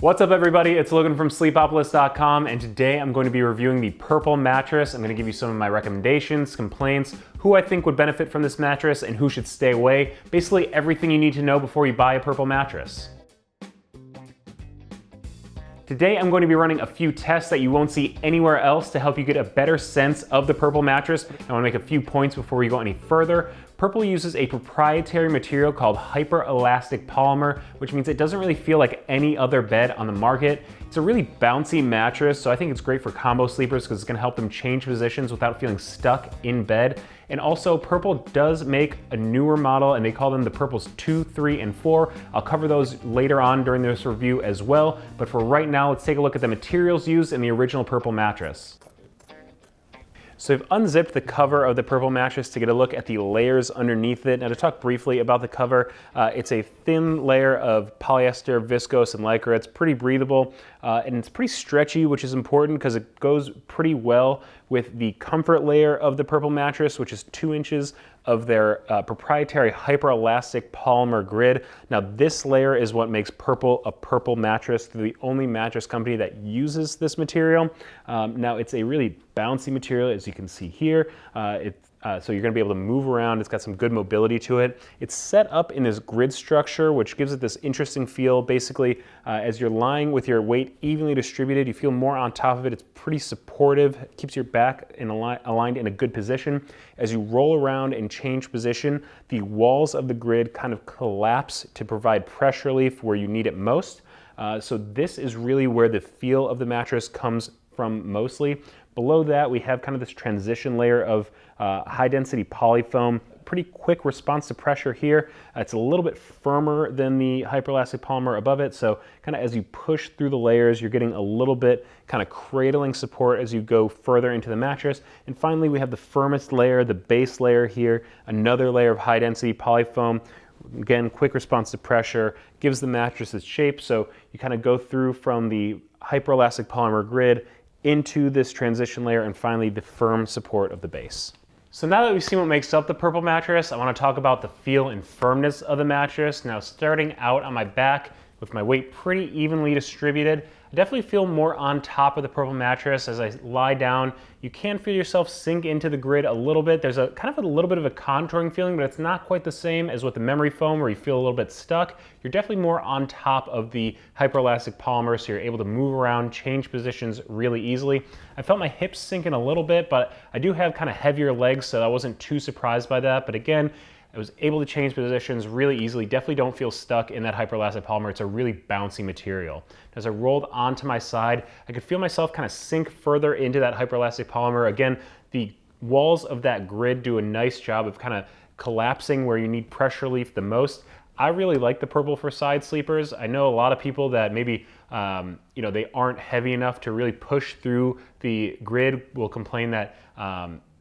What's up everybody, it's Logan from Sleepopolis.com, and today I'm going to be reviewing the purple mattress. I'm going to give you some of my recommendations, complaints, who I think would benefit from this mattress, and who should stay away. Basically everything you need to know before you buy a purple mattress. Today I'm going to be running a few tests that you won't see anywhere else to help you get a better sense of the purple mattress. I want to make a few points before we go any further. Purple uses a proprietary material called hyper-elastic polymer, which means it doesn't really feel like any other bed on the market. It's a really bouncy mattress, so I think it's great for combo sleepers because it's going to help them change positions without feeling stuck in bed. And also, Purple does make a newer model, and they call them the Purples 2, 3, and 4. I'll cover those later on during this review as well, but for right now, let's take a look at the materials used in the original Purple mattress. So I've unzipped the cover of the Purple mattress to get a look at the layers underneath it. Now to talk briefly about the cover, it's a thin layer of polyester, viscose, and lycra. It's pretty breathable and it's pretty stretchy, which is important because it goes pretty well with the comfort layer of the Purple mattress, which is 2 inches of their proprietary hyper-elastic polymer grid. Now this layer is what makes Purple a purple mattress. They're the only mattress company that uses this material. Now it's a really bouncy material, as you can see here. So you're gonna be able to move around. It's got some good mobility to it. It's set up in this grid structure, which gives it this interesting feel. Basically, as you're lying with your weight evenly distributed, you feel more on top of it. It's pretty supportive. It keeps your back aligned in a good position. As you roll around and change position, the walls of the grid kind of collapse to provide pressure relief where you need it most. So this is really where the feel of the mattress comes from mostly. Below that, we have kind of this transition layer of high density polyfoam. Pretty quick response to pressure here. It's a little bit firmer than the hyper-elastic polymer above it, so kind of as you push through the layers, you're getting a little bit kind of cradling support as you go further into the mattress. And finally, we have the firmest layer, the base layer here, another layer of high density polyfoam. Again, quick response to pressure, gives the mattress its shape, so you kind of go through from the hyper-elastic polymer grid into this transition layer, and finally the firm support of the base. So now that we've seen what makes up the Purple mattress, I want to talk about the feel and firmness of the mattress. Now starting out on my back with my weight pretty evenly distributed, I definitely feel more on top of the Purple mattress. As I lie down, you can feel yourself sink into the grid a little bit. There's a kind of a little bit of a contouring feeling, but it's not quite the same as with the memory foam where you feel a little bit stuck. You're definitely more on top of the hyper-elastic polymer, so you're able to move around, change positions really easily. I felt my hips sink in a little bit, but I do have kind of heavier legs, so I wasn't too surprised by that. But again, I was able to change positions really easily. Definitely don't feel stuck in that hyper-elastic polymer. It's a really bouncy material. As I rolled onto my side, I could feel myself kind of sink further into that hyper-elastic polymer. Again, the walls of that grid do a nice job of kind of collapsing where you need pressure relief the most. I really like the Purple for side sleepers. I know a lot of people that maybe they aren't heavy enough to really push through the grid will complain that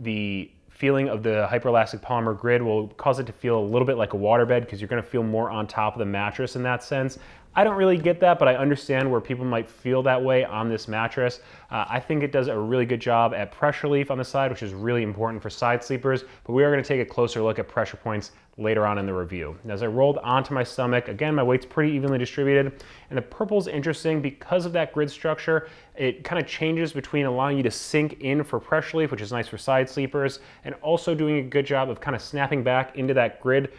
the feeling of the hyper-elastic polymer grid will cause it to feel a little bit like a waterbed because you're going to feel more on top of the mattress in that sense. I don't really get that, but I understand where people might feel that way on this mattress. I think it does a really good job at pressure relief on the side, which is really important for side sleepers, but we are going to take a closer look at pressure points later on in the review. As I rolled onto my stomach, again, my weight's pretty evenly distributed, and the Purple's interesting because of that grid structure. It kind of changes between allowing you to sink in for pressure relief, which is nice for side sleepers, and also doing a good job of kind of snapping back into that grid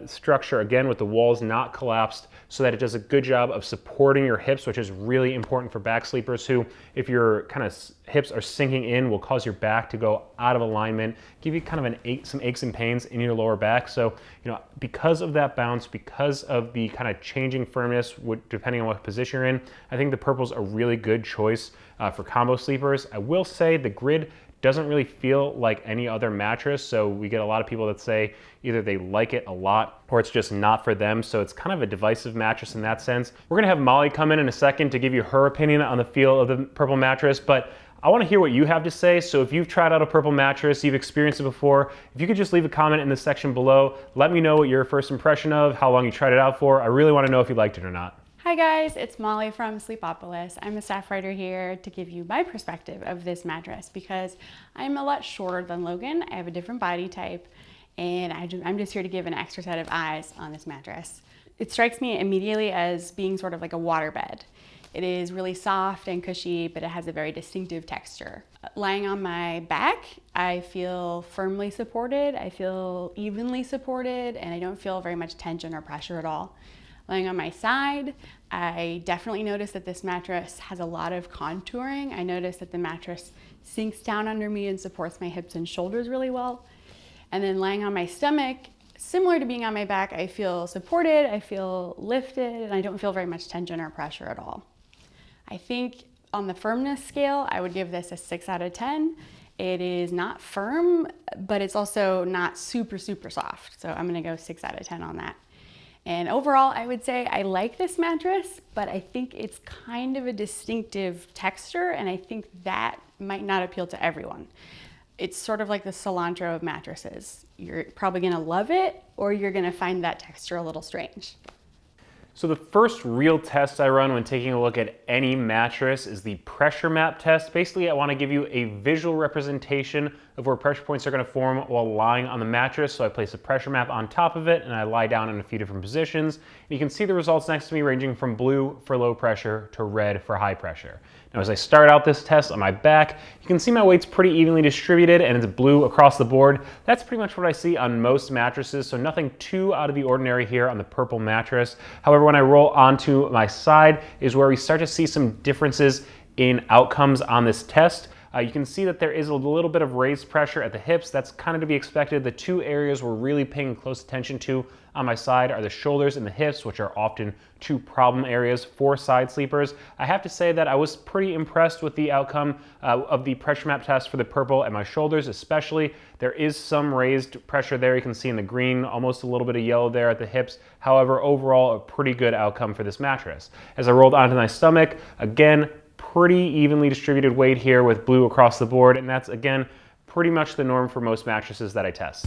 structure, again, with the walls not collapsed, so that it does a good job of supporting your hips, which is really important for back sleepers who, if your kind of hips are sinking in, will cause your back to go out of alignment, give you kind of some aches and pains in your lower back. So, because of that bounce, because of the kind of changing firmness, depending on what position you're in, I think the Purple's a really good choice for combo sleepers. I will say the grid doesn't really feel like any other mattress, so we get a lot of people that say either they like it a lot or it's just not for them, so it's kind of a divisive mattress in that sense. We're gonna have Molly come in a second to give you her opinion on the feel of the Purple mattress, but I wanna hear what you have to say. So if you've tried out a Purple mattress, you've experienced it before, if you could just leave a comment in the section below, let me know what your first impression of, how long you tried it out for. I really wanna know if you liked it or not. Hi guys, it's Molly from Sleepopolis. I'm a staff writer here to give you my perspective of this mattress because I'm a lot shorter than Logan. I have a different body type, and I'm just here to give an extra set of eyes on this mattress. It strikes me immediately as being sort of like a waterbed. It is really soft and cushy, but it has a very distinctive texture. Lying on my back, I feel firmly supported, I feel evenly supported, and I don't feel very much tension or pressure at all. Lying on my side, I definitely notice that this mattress has a lot of contouring. I notice that the mattress sinks down under me and supports my hips and shoulders really well. And then lying on my stomach, similar to being on my back, I feel supported, I feel lifted, and I don't feel very much tension or pressure at all. I think on the firmness scale, I would give this a 6 out of 10. It is not firm, but it's also not super, super soft. So I'm gonna go 6 out of 10 on that. And overall, I would say I like this mattress, but I think it's kind of a distinctive texture, and I think that might not appeal to everyone. It's sort of like the cilantro of mattresses. You're probably gonna love it, or you're gonna find that texture a little strange. So the first real test I run when taking a look at any mattress is the pressure map test. Basically, I want to give you a visual representation of where pressure points are going to form while lying on the mattress. So I place a pressure map on top of it and I lie down in a few different positions. And you can see the results next to me ranging from blue for low pressure to red for high pressure. Now, as I start out this test on my back, you can see my weight's pretty evenly distributed and it's blue across the board. That's pretty much what I see on most mattresses, so nothing too out of the ordinary here on the purple mattress. However, when I roll onto my side is where we start to see some differences in outcomes on this test. You can see that there is a little bit of raised pressure at the hips. That's kind of to be expected. The two areas we're really paying close attention to on my side are the shoulders and the hips, which are often two problem areas for side sleepers. I have to say that I was pretty impressed with the outcome of the pressure map test for the purple and my shoulders especially. There is some raised pressure there. You can see in the green, almost a little bit of yellow there at the hips. However, overall, a pretty good outcome for this mattress. As I rolled onto my stomach, again, pretty evenly distributed weight here with blue across the board, and that's, again, pretty much the norm for most mattresses that I test.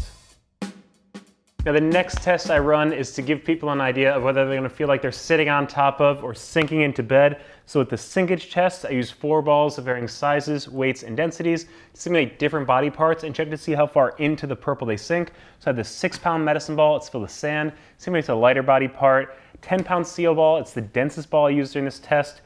Now, the next test I run is to give people an idea of whether they're going to feel like they're sitting on top of or sinking into bed. So with the Sinkage test, I use 4 balls of varying sizes, weights, and densities to simulate different body parts and check to see how far into the purple they sink. So I have this 6-pound medicine ball, it's filled with sand, simulates a lighter body part. 10-pound seal ball, it's the densest ball I used during this test.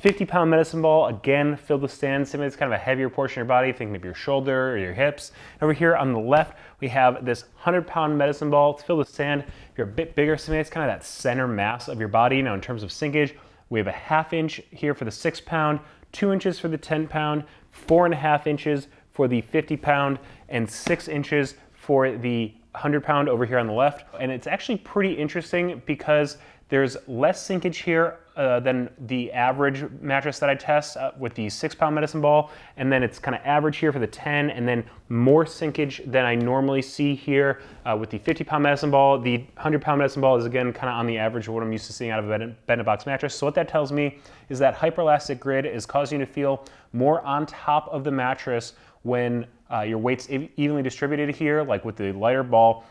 50-pound medicine ball, again, filled with sand, simulates kind of a heavier portion of your body, think maybe your shoulder or your hips. Over here on the left, we have this 100-pound medicine ball, it's filled with sand. If you're a bit bigger, simulates kind of that center mass of your body. Now, in terms of sinkage, we have a 1/2 inch here for the 6-pound, 2 inches for the 10-pound, 4.5 inches for the 50-pound, and 6 inches for the 100-pound over here on the left. And it's actually pretty interesting because there's less sinkage here than the average mattress that I test with the 6-pound medicine ball, and then it's kind of average here for the 10, and then more sinkage than I normally see here with the 50-pound medicine ball. The 100-pound medicine ball is, again, kind of on the average of what I'm used to seeing out of a bed-in-a-box mattress. So what that tells me is that hyperelastic grid is causing you to feel more on top of the mattress when your weight's evenly distributed here, like with the lighter ball.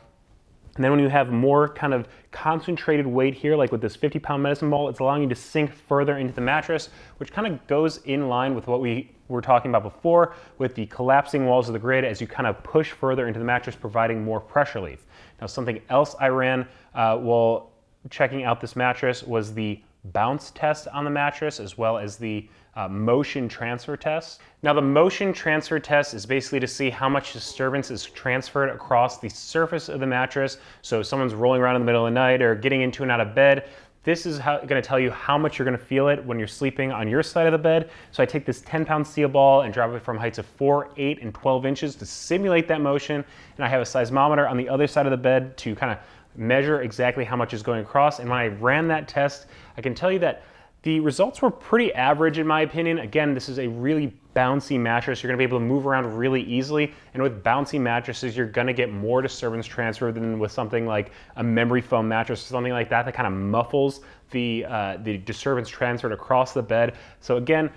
And then when you have more kind of concentrated weight here, like with this 50-pound medicine ball, it's allowing you to sink further into the mattress, which kind of goes in line with what we were talking about before with the collapsing walls of the grid as you kind of push further into the mattress, providing more pressure relief. Now, something else I ran while checking out this mattress was the bounce test on the mattress, as well as the motion transfer test. Now, the motion transfer test is basically to see how much disturbance is transferred across the surface of the mattress. So if someone's rolling around in the middle of the night or getting into and out of bed, this is going to tell you how much you're going to feel it when you're sleeping on your side of the bed. So I take this 10-pound steel ball and drop it from heights of 4, 8, and 12 inches to simulate that motion. And I have a seismometer on the other side of the bed to kind of measure exactly how much is going across. And when I ran that test, I can tell you that the results were pretty average in my opinion. Again, this is a really bouncy mattress. You're gonna be able to move around really easily. And with bouncy mattresses, you're gonna get more disturbance transfer than with something like a memory foam mattress or something like that kind of muffles the disturbance transferred across the bed. So again,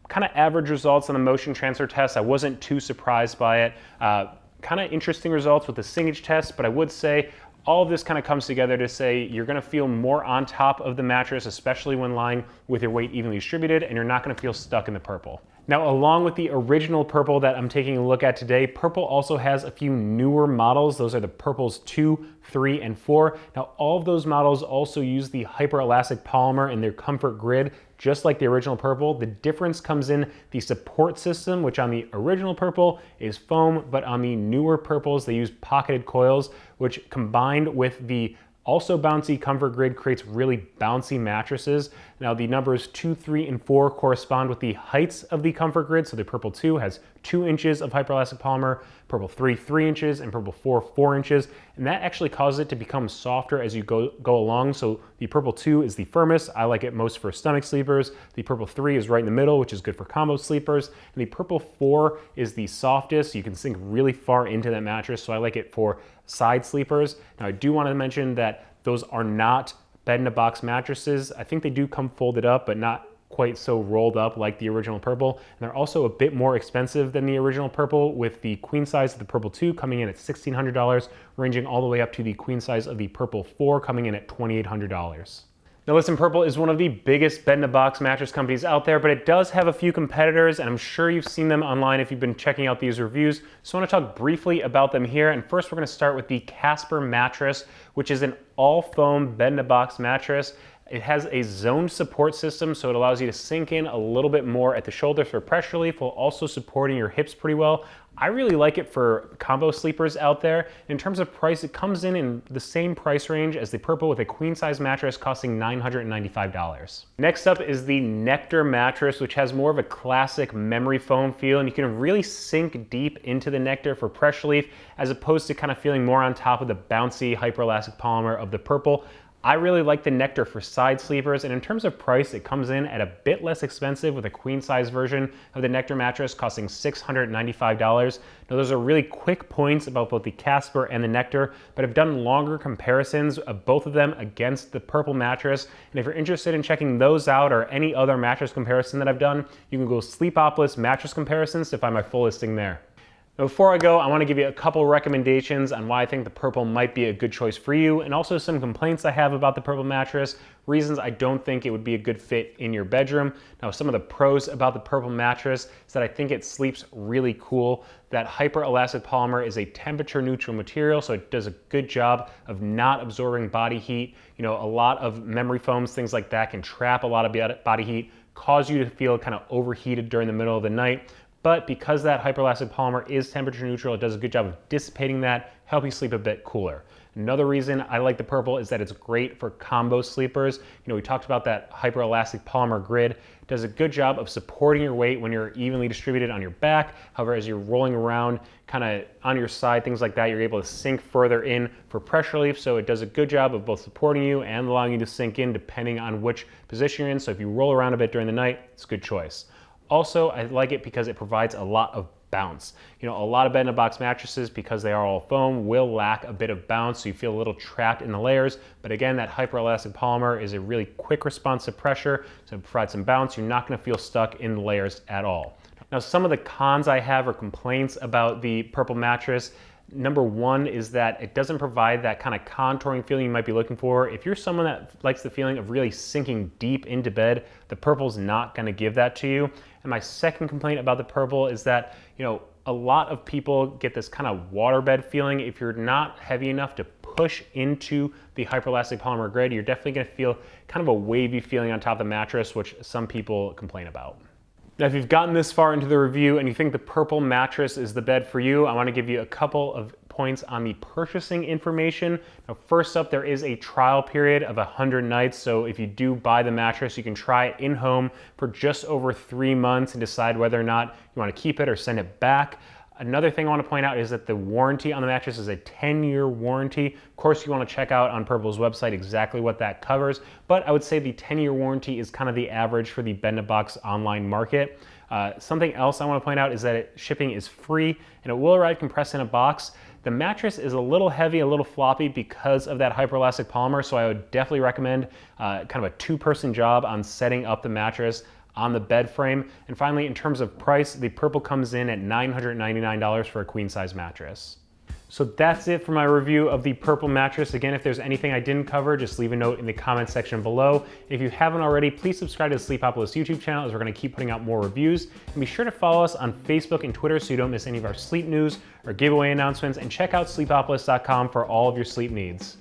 kind of average results on the motion transfer test. I wasn't too surprised by it. Kind of interesting results with the Sinkage test, but I would say all of this kind of comes together to say you're going to feel more on top of the mattress, especially when lying with your weight evenly distributed, and you're not going to feel stuck in the purple. Now, along with the original purple that I'm taking a look at today, purple also has a few newer models. Those are the purples 2, 3, and 4. Now, all of those models also use the hyperelastic polymer in their comfort grid just like the original Purple. The difference comes in the support system, which on the original Purple is foam, but on the newer Purples, they use pocketed coils, which combined with the also bouncy comfort grid creates really bouncy mattresses. Now the numbers 2, 3, and 4 correspond with the heights of the comfort grid. So the Purple 2 has 2 inches of hyperelastic polymer, Purple 3, 3 inches, and Purple 4, 4 inches. And that actually causes it to become softer as you go along. So the Purple 2 is the firmest. I like it most for stomach sleepers. The Purple 3 is right in the middle, which is good for combo sleepers. And the Purple 4 is the softest. You can sink really far into that mattress. So I like it for side sleepers. Now I do want to mention that those are not bed-in-a-box mattresses. I think they do come folded up, but not quite so rolled up like the original Purple. And they're also a bit more expensive than the original Purple, with the queen size of the Purple 2 coming in at $1,600, ranging all the way up to the queen size of the Purple 4 coming in at $2,800. Now listen, Purple is one of the biggest bed-in-a-box mattress companies out there, but it does have a few competitors, and I'm sure you've seen them online if you've been checking out these reviews. So I want to talk briefly about them here, and first we're going to start with the Casper mattress, which is an all-foam bed-in-a-box mattress. It has a zoned support system, so it allows you to sink in a little bit more at the shoulder for pressure relief while also supporting your hips pretty well. I really like it for combo sleepers out there. In terms of price, it comes in the same price range as the Purple, with a queen size mattress costing $995. Next up is the Nectar mattress, which has more of a classic memory foam feel, and you can really sink deep into the Nectar for pressure relief as opposed to kind of feeling more on top of the bouncy hyperelastic polymer of the Purple. I really like the Nectar for side sleepers, and in terms of price, it comes in at a bit less expensive, with a queen size version of the Nectar mattress costing $695. Now those are really quick points about both the Casper and the Nectar, but I've done longer comparisons of both of them against the Purple mattress, and if you're interested in checking those out or any other mattress comparison that I've done, you can go Sleepopolis mattress comparisons to find my full listing there. Now, before I go, I want to give you a couple recommendations on why I think the Purple might be a good choice for you, and also some complaints I have about the Purple mattress, reasons I don't think it would be a good fit in your bedroom. Now, some of the pros about the Purple mattress is that I think it sleeps really cool. That hyperelastic polymer is a temperature neutral material, so it does a good job of not absorbing body heat. You know, a lot of memory foams, things like that, can trap a lot of body heat, cause you to feel kind of overheated during the middle of the night. But because that hyperelastic polymer is temperature neutral, it does a good job of dissipating that, help you sleep a bit cooler. Another reason I like the Purple is that it's great for combo sleepers. You know, we talked about that hyperelastic polymer grid. It does a good job of supporting your weight when you're evenly distributed on your back. However, as you're rolling around kind of on your side, things like that, you're able to sink further in for pressure relief. So it does a good job of both supporting you and allowing you to sink in depending on which position you're in. So if you roll around a bit during the night, it's a good choice. Also, I like it because it provides a lot of bounce. You know, a lot of bed-in-a-box mattresses, because they are all foam, will lack a bit of bounce, so you feel a little trapped in the layers. But again, that hyperelastic polymer is a really quick response to pressure, so it provides some bounce. You're not going to feel stuck in the layers at all. Now, some of the cons I have or complaints about the Purple mattress. Number one is that it doesn't provide that kind of contouring feeling you might be looking for. If you're someone that likes the feeling of really sinking deep into bed, the Purple's not going to give that to you. And my second complaint about the Purple is that, you know, a lot of people get this kind of waterbed feeling. If you're not heavy enough to push into the hyperelastic polymer grid, you're definitely going to feel kind of a wavy feeling on top of the mattress, which some people complain about. Now, if you've gotten this far into the review and you think the Purple mattress is the bed for you, I want to give you a couple of points on the purchasing information. Now, first up, there is a trial period of 100 nights. So if you do buy the mattress, you can try it in home for just over 3 months and decide whether or not you want to keep it or send it back. Another thing I want to point out is that the warranty on the mattress is a 10-year warranty. Of course, you want to check out on Purple's website exactly what that covers, but I would say the 10-year warranty is kind of the average for the bed-in-a-box online market. Something else I want to point out is that shipping is free and it will arrive compressed in a box. The mattress is a little heavy, a little floppy because of that hyperelastic polymer, so I would definitely recommend kind of a 2-person job on setting up the mattress on the bed frame. And finally, in terms of price, the Purple comes in at $999 for a queen size mattress. So that's it for my review of the Purple mattress. Again, if there's anything I didn't cover, just leave a note in the comment section below. If you haven't already, please subscribe to the Sleepopolis YouTube channel, as we're going to keep putting out more reviews. And be sure to follow us on Facebook and Twitter so you don't miss any of our sleep news or giveaway announcements. And check out sleepopolis.com for all of your sleep needs.